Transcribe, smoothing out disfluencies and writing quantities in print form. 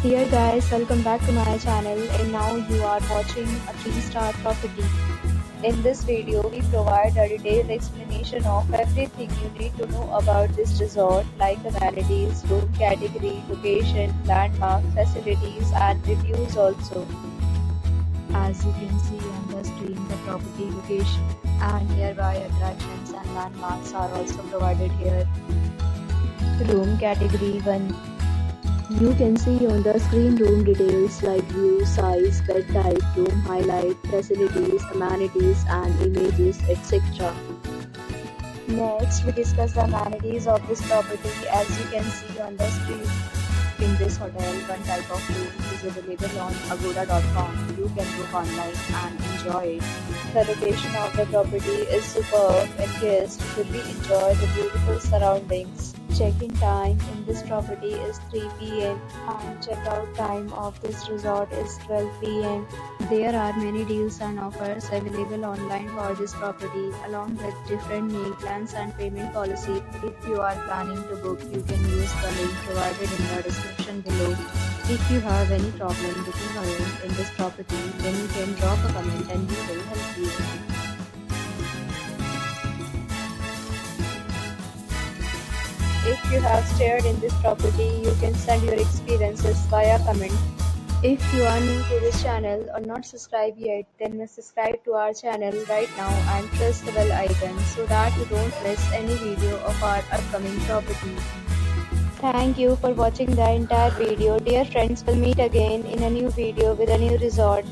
Dear guys, welcome back to my channel and now you are watching a 3-star property. In this video, we provide a detailed explanation of everything you need to know about this resort like amenities, room category, location, landmark, facilities and reviews also. As you can see on the screen, the property location and nearby attractions and landmarks are also provided here. Room category 1. You can see on the screen room details like view, size, bed type, room highlight, facilities, amenities and images, etc. Next, we discuss the amenities of this property. As you can see on the screen, in this hotel, one type of room is available on agoda.com. You can book online and enjoy it. The location of the property is superb and guests will enjoy the beautiful surroundings. Check-in time in this property is 3 p.m. and check-out time of this resort is 12 p.m. There are many deals and offers available online for this property along with different meal plans and payment policy. If you are planning to book, you can use the link provided in the description below. If you have any problem booking a room in this property, then you can drop a comment and we will help you. If you have stayed in this property, you can send your experiences via comment. If you are new to this channel or not subscribed yet, then must subscribe to our channel right now and press the bell icon so that you don't miss any video of our upcoming property. Thank you for watching the entire video. Dear friends, we'll meet again in a new video with a new resort.